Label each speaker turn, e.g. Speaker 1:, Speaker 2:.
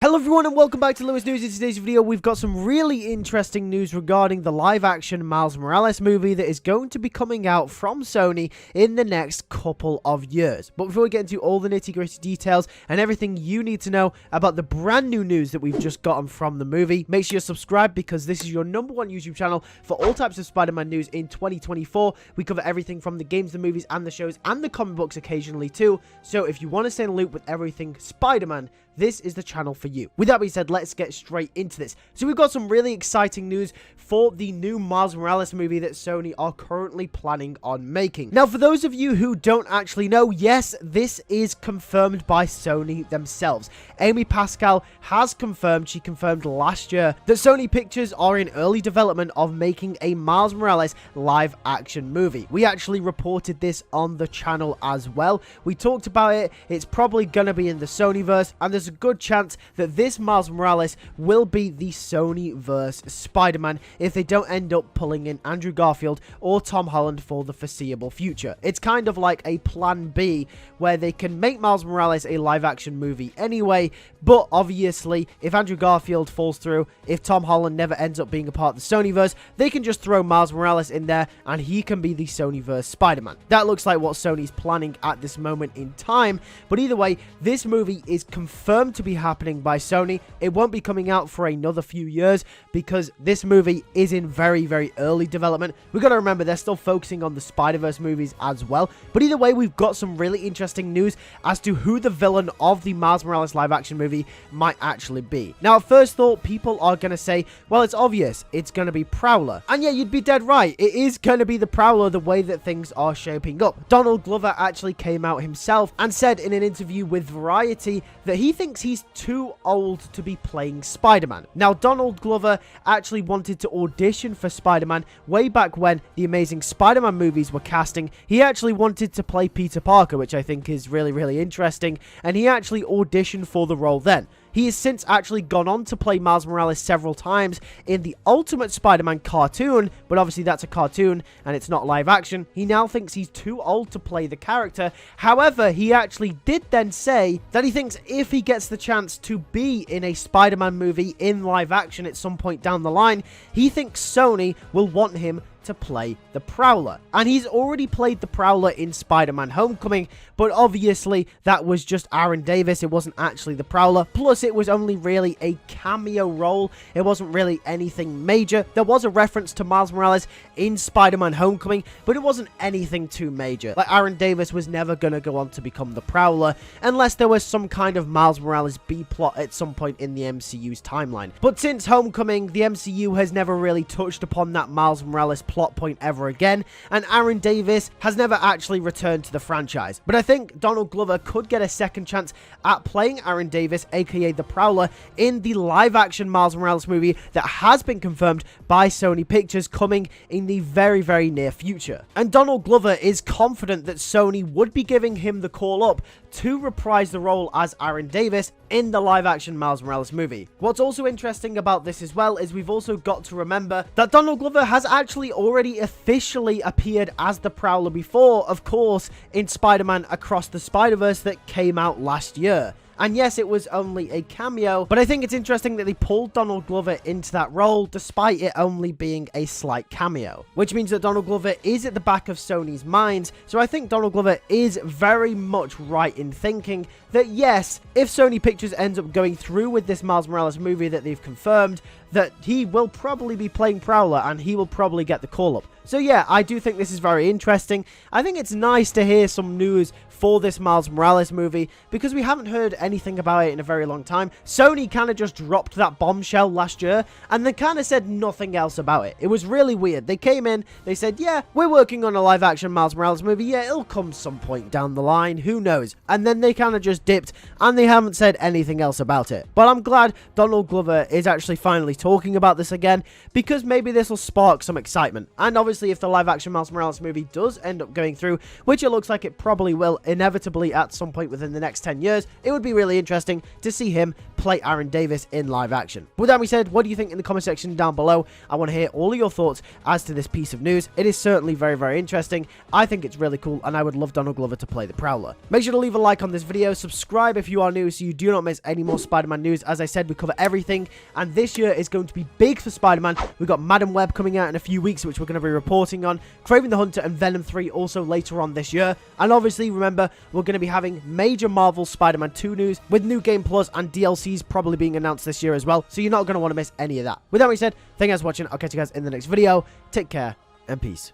Speaker 1: Hello everyone and welcome back to LewisNews. In today's video, we've got some really interesting news regarding the live-action Miles Morales movie that is going to be coming out from Sony in the next couple of years. But before we get into all the nitty-gritty details and everything you need to know about the brand new news that we've just gotten from the movie, make sure you're subscribed because this is your #1 YouTube channel for all types of Spider-Man news in 2024. We cover everything from the games, the movies, and the shows, and the comic books occasionally too. So if you want to stay in the loop with everything Spider-Man, this is the channel for you. With that being said, let's get straight into this. So we've got some really exciting news for the new Miles Morales movie that Sony are currently planning on making. Now, for those of you who don't actually know, yes, this is confirmed by Sony themselves. Amy Pascal has confirmed, she confirmed last year, that Sony Pictures are in early development of making a Miles Morales live action movie. We actually reported this on the channel as well. We talked about it. It's probably gonna be in the Sonyverse, and there's a good chance that this Miles Morales will be the Sonyverse Spider-Man if they don't end up pulling in Andrew Garfield or Tom Holland for the foreseeable future. It's kind of like a plan B where they can make Miles Morales a live-action movie anyway, but obviously if Andrew Garfield falls through, if Tom Holland never ends up being a part of the Sonyverse, they can just throw Miles Morales in there and he can be the Sonyverse Spider-Man. That looks like what Sony's planning at this moment in time, but either way, this movie is confirmed to be happening by Sony. It won't be coming out for another few years because this movie is in very early development. We've got to remember they're still focusing on the Spider-Verse movies as well. But either way, we've got some really interesting news as to who the villain of the Miles Morales live action movie might actually be. Now, at first thought, people are going to say, well, it's obvious. It's going to be Prowler. And yeah, you'd be dead right. It is going to be the Prowler the way that things are shaping up. Donald Glover actually came out himself and said in an interview with Variety that he thinks he's too old to be playing Spider-Man. Now, Donald Glover actually wanted to audition for Spider-Man way back when the Amazing Spider-Man movies were casting. He actually wanted to play Peter Parker, which I think is really interesting, and he actually auditioned for the role then. He has since actually gone on to play Miles Morales several times in the Ultimate Spider-Man cartoon, but obviously that's a cartoon and it's not live action. He now thinks he's too old to play the character. However, he actually did then say that he thinks if he gets the chance to be in a Spider-Man movie in live action at some point down the line, he thinks Sony will want him to play the Prowler. And he's already played the Prowler in Spider-Man Homecoming, but obviously that was just Aaron Davis. It wasn't actually the Prowler. Plus, it was only really a cameo role. It wasn't really anything major. There was a reference to Miles Morales in Spider-Man Homecoming, but it wasn't anything too major. Like, Aaron Davis was never going to go on to become the Prowler unless there was some kind of Miles Morales B-plot at some point in the MCU's timeline. But since Homecoming, the MCU has never really touched upon that Miles Morales plot point ever again, and Aaron Davis has never actually returned to the franchise. But I think Donald Glover could get a second chance at playing Aaron Davis, aka the Prowler, in the live-action Miles Morales movie that has been confirmed by Sony Pictures coming in the very near future. And Donald Glover is confident that Sony would be giving him the call up to reprise the role as Aaron Davis in the live-action Miles Morales movie. What's also interesting about this as well is we've also got to remember that Donald Glover has actually already officially appeared as the Prowler before, of course, in Spider-Man Across the Spider-Verse that came out last year. And yes, it was only a cameo, but I think it's interesting that they pulled Donald Glover into that role despite it only being a slight cameo. Which means that Donald Glover is at the back of Sony's minds, so I think Donald Glover is very much right in thinking that yes, if Sony Pictures ends up going through with this Miles Morales movie that they've confirmed, that he will probably be playing Prowler and he will probably get the call-up. So yeah, I do think this is very interesting. I think it's nice to hear some news for this Miles Morales movie because we haven't heard anything about it in a very long time. Sony kind of just dropped that bombshell last year and they kind of said nothing else about it. It was really weird. They came in, they said, yeah, we're working on a live action Miles Morales movie. Yeah, it'll come some point down the line. Who knows? And then they kind of just dipped and they haven't said anything else about it. But I'm glad Donald Glover is actually finally talking about this again because maybe this will spark some excitement. And obviously obviously, if the live-action Miles Morales movie does end up going through, which it looks like it probably will inevitably at some point within the next 10 years, it would be really interesting to see him play Aaron Davis in live action. With that being said, what do you think in the comment section down below? I want to hear all of your thoughts as to this piece of news. It is certainly very, very interesting. I think it's really cool, and I would love Donald Glover to play the Prowler. Make sure to leave a like on this video, subscribe if you are new so you do not miss any more Spider-Man news. As I said, we cover everything, and this year is going to be big for Spider-Man. We've got Madam Web coming out in a few weeks, which we're going to be reporting on, Kraven the Hunter and Venom 3 also later on this year, and obviously, remember, we're going to be having major Marvel Spider-Man 2 news, with New Game Plus and DLCs probably being announced this year as well, so you're not going to want to miss any of that. With that being said, thank you guys for watching. I'll catch you guys in the next video. Take care, and peace.